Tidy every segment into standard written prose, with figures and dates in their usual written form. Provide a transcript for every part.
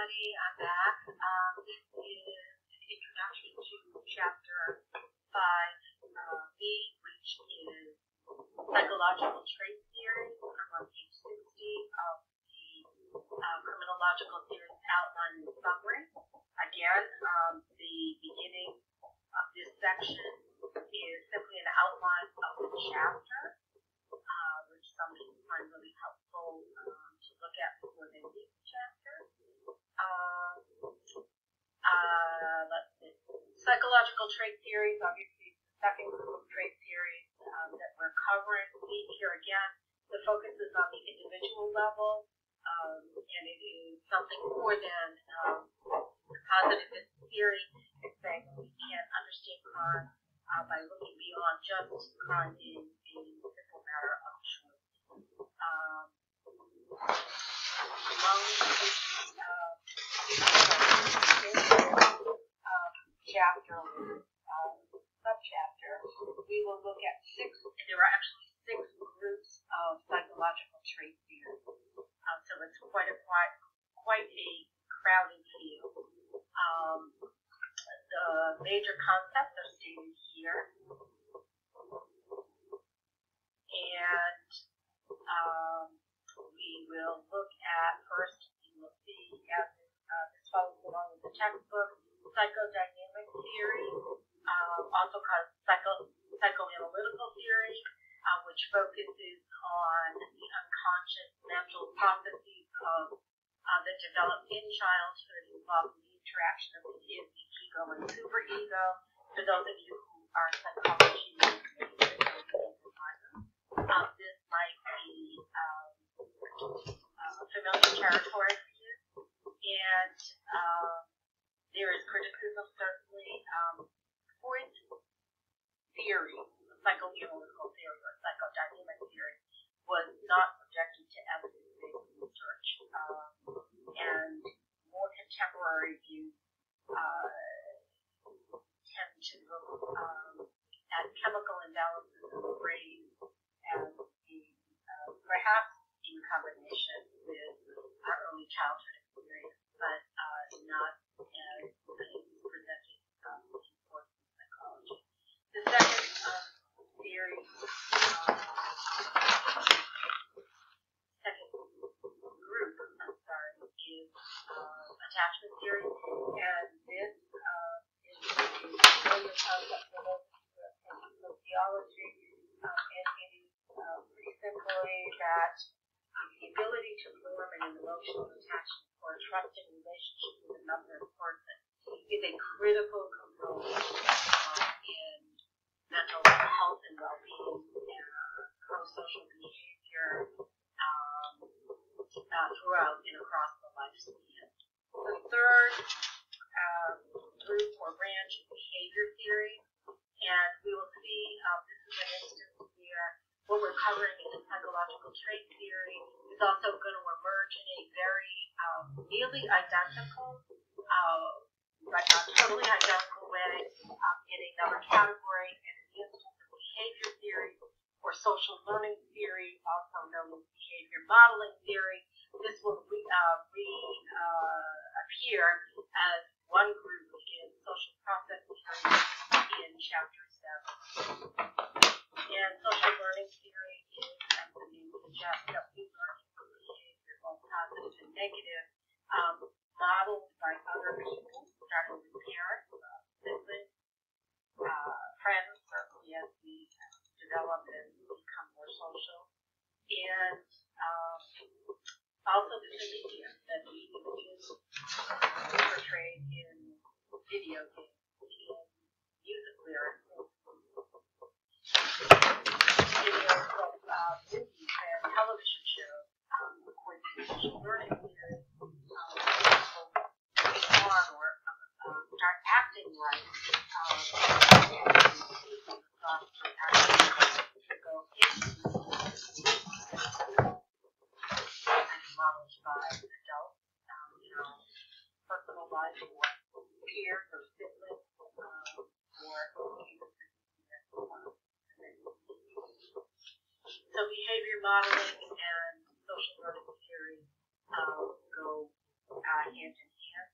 everybody. I'm back. This is an introduction to Chapter 5B, which is Psychological Trait Theory. I'm on page 60 of the Criminological Theory's outline and summary. Again, the beginning of this section is simply an outline of the chapter, which some people find really helpful to look at before they read the chapter. Let's see. Psychological trait theories, obviously, the second group of trait theories that we're covering. Here again, the focus is on the individual level, and it is something more than positivist theory. It's saying that we can't understand crime by looking beyond just crime being a simple matter of choice. Subchapter, we will look at there are actually six groups of psychological trait theory. So it's quite a crowded field. The major concepts are stated here. And we will look at, first, you will see as this follows along with the textbook, Psychodynamics Theory, also called Psychoanalytical Theory, which focuses on the unconscious mental processes that develop in childhood involving the interaction of the id, the ego, and superego. For those of you who are psychology this might be familiar territory for you. And there is criticism, certainly. Freud's theory, psychoanalytical theory or psychodynamic theory, was not subjected to evidence-based research. And more contemporary views tend to look at chemical imbalances in the brain and perhaps in combination with our early childhood experience, but not as presented in course of psychology. The second theory, second group, is attachment theory, and this is a familiar concept for those who have taken sociology, and it is pretty simply that the ability to form an emotional attachment or a trusting relationship with another person is a critical component in mental health and well-being and pro-social behavior throughout and across the lifespan. The third group or branch is behavior theory, and we will see this is an instance where what we're covering in psychological trait theory is also going to emerge in a very nearly identical, but not totally identical way in another category, and in the instance of behavior theory or social learning theory, also known as behavior modeling theory. This will appear as one group in social process theory in Chapter 7. And social learning theory is, as the name suggests, that we learn from behavior, both positive and negative, modeled by other people, starting with parents, siblings, friends, certainly as we develop and become more social, and also the media that the images portrayed in video games, in music lyrics, videos of movies and television shows, according to social learning theory, people respond or start acting like modeled by adults, personal life or peers or siblings, so behavior modeling and social learning theory go hand hand in hand.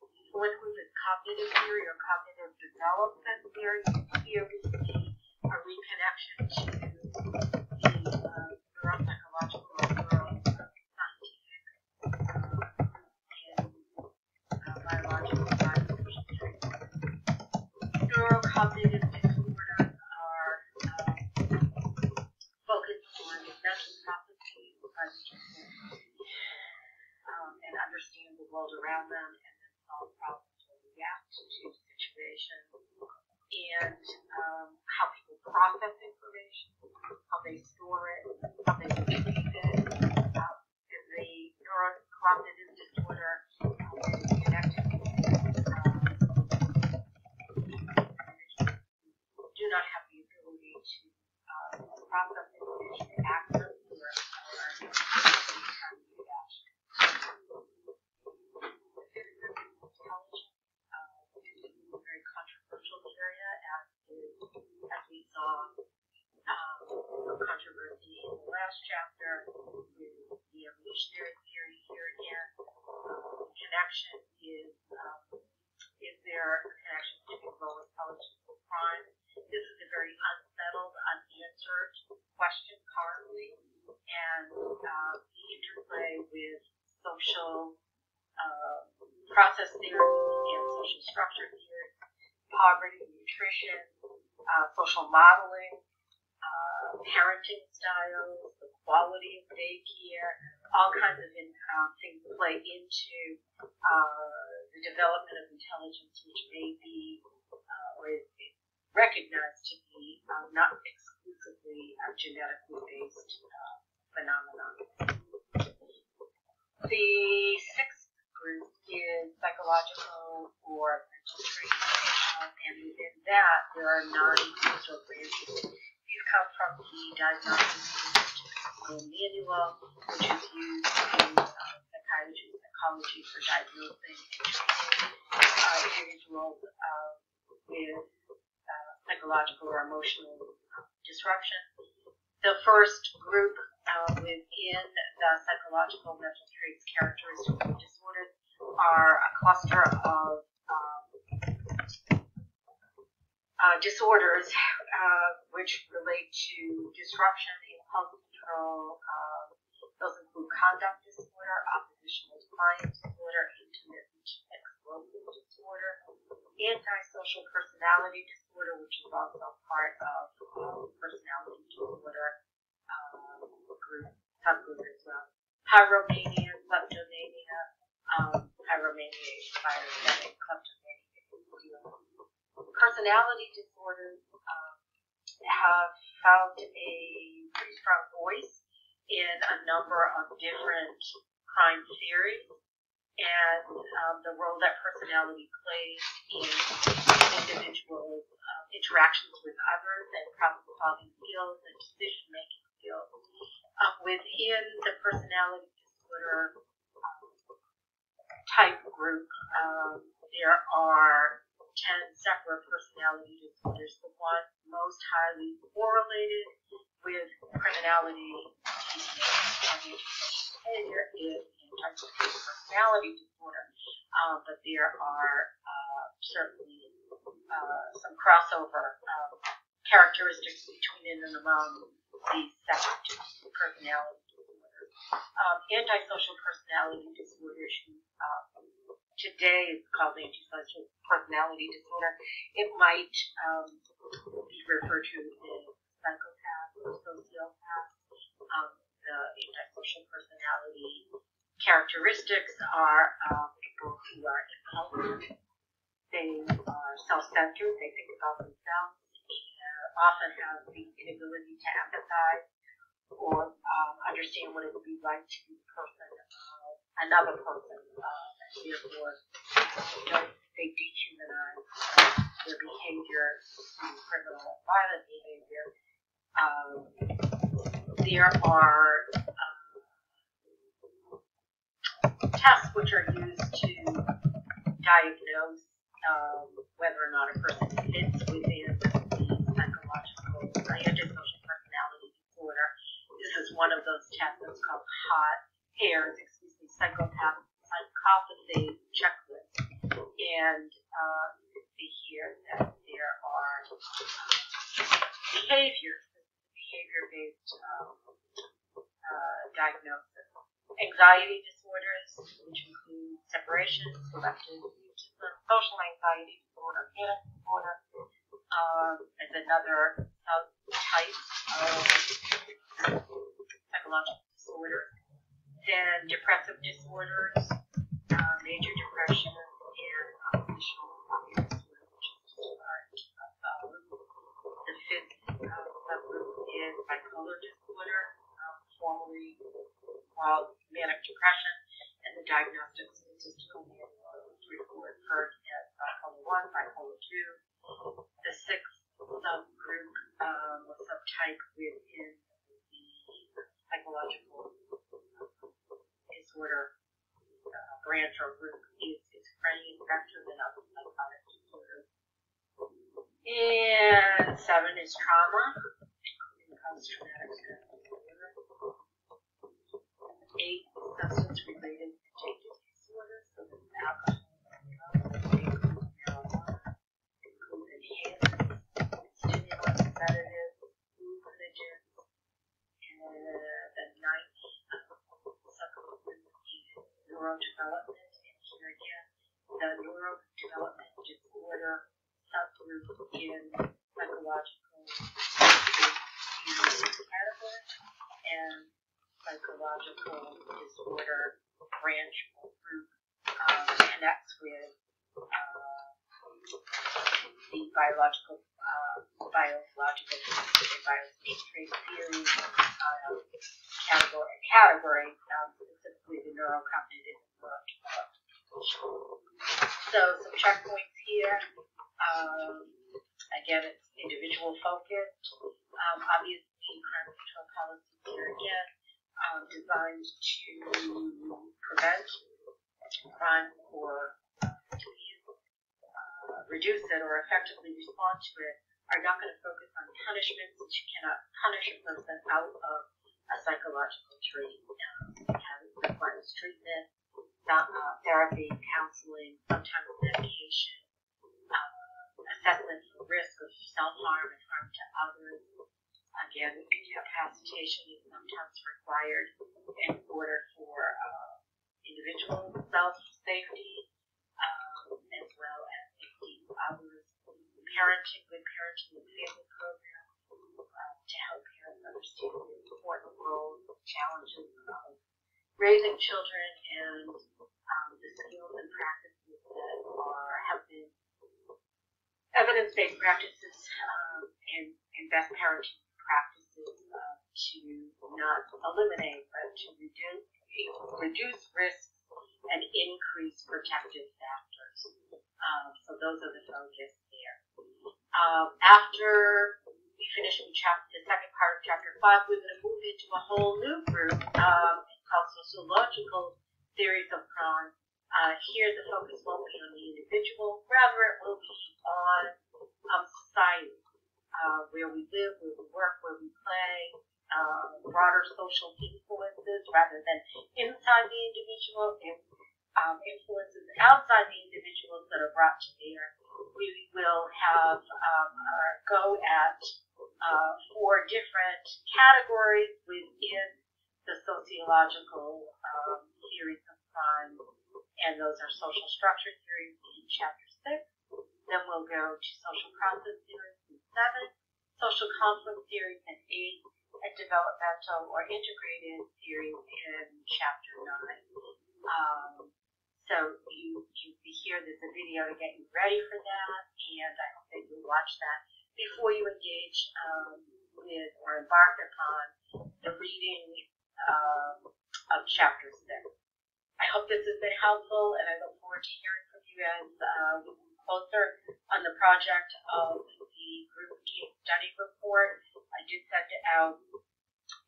The fourth group is cognitive theory or cognitive development theory. Here we see a reconnection to the neuropsychological or neuroscientific and biological science. Neurocognitive disorders are focused on mental processes and understand the world around them and then solve problems or react to situations, and how people process information, how they store it, how they retrieve it. The neurocognitive disorder is connected to do not have the ability to process information accurately or very controversial area, as we saw some controversy in the last chapter with the evolutionary theory. Here again, connection is there a connection between low intelligence and crime? This is a very unsettled, unanswered question currently, and the interplay with social process theory and social structure theory, poverty, nutrition, social modeling, parenting styles, the quality of daycare, all kinds of things play into the development of intelligence, which may be or is recognized to be not exclusively a genetically based phenomenon. The sixth group is psychological or mental traits, and within that there are 9 causal branches. These come from the Diagnostic Statistical Manual, which is used in psychiatry and psychology for diagnosing and treating individuals with psychological or emotional disruption. The first group within the psychological mental traits, characteristics, and disorders are a cluster of disorders which relate to disruption, impulse control. Those include conduct disorder, oppositional defiant disorder, intermittent explosive disorder, antisocial personality disorder, which is also part of personality disorder subgroup as well. Pyromania, kleptomania, pyromania is biogenic, kleptomania is personality disorders have found a pretty strong voice in a number of different crime theories, and the role that personality plays in individuals' interactions with others and problem-solving skills and decision-making skills. Within the personality disorder type group, there are 10 separate personality disorders. The one most highly correlated with criminality, and behavior is antisocial personality disorder, but there are certainly some crossover characteristics between and among these separate personality disorders. Antisocial personality disorders today is called antisocial personality disorder. It might be referred to as psychopath or sociopath. The antisocial personality characteristics are people who are impulsive. They are self-centered. They think about themselves and often have the inability to empathize or understand what it would be like to be the person of another person. Therefore, they dehumanize their behavior through criminal and violent behavior. There are tests which are used to diagnose whether or not a person fits within the psychological antisocial personality disorder. This is one of those tests that's called Psychopathy checklist. And you can see here that there are behavior-based diagnosis. Anxiety disorders, which include separation, selective mutism, social anxiety disorder, panic disorder, as another subtype of psychological disorder. Then depressive disorders, major depression, and oppositional disorder, which is described above. The fifth subgroup is bipolar disorder, formerly called manic depression, and the Diagnostic Statistical Manual referred as bipolar 1, bipolar 2. The sixth subgroup or subtype within the psychological disorder branch or group is schizophrenia, spectrum, and other psychotic disorders. And 7 is trauma, including post-traumatic stress disorder. 8 is substance-related addictive disorders, so this is alcohol, drugs, marijuana, include inhalants, stimulants, sedatives, hallucinogens, and the 9th subgroup is neurodevelopment, and here again, the neurodevelopment disorder subgroup in psychological category and psychological disorder branch or group connects with the biological trait theory category, specifically the neurocognitive and neurodevelopmental. So some checkpoints here. Again, it's individual focused. Obviously, crime control policies here again designed to prevent crime or reduce it or effectively respond to it are not going to focus on punishment, since you cannot punish a person out of a psychological trait. It requires treatment, therapy, counseling, sometimes medication, assessment for risk of self-harm and harm to others. Again, incapacitation is sometimes required in order for individual self-safety, as well as safety of others. Good parenting and family programs to help parents understand the important roles and challenges of raising children and the skills and practices that have been evidence-based practices and best parenting practices to not eliminate but to reduce risks and increase protective factors. So those are the focus there. After we finish the second part of chapter 5, we're going to move into a whole new group called Sociological Theories of Crime. Here the focus won't be on the individual, rather it will be on society, where we live, where we work, where we play, broader social influences rather than inside the individual, and influences outside the individuals that are brought to bear. We will have go at 4 different categories within the sociological theories of crime, and those are social structure theories in chapter 6. Then we'll go to social process theories in 7, social conflict theories in 8, and developmental or integrated theories in chapter 9. So you hear there's a video to get you ready for that, and I hope that you'll watch that before you engage with or embark upon the reading of chapter 6. I hope this has been helpful, and I look forward to hearing from you as we move closer on the project of the group case study report. I did send out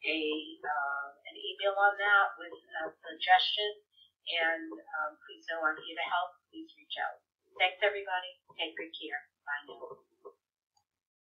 an email on that with a suggestion. And please know I'm here to help. Please reach out. Thanks, everybody. Take good care. Bye now.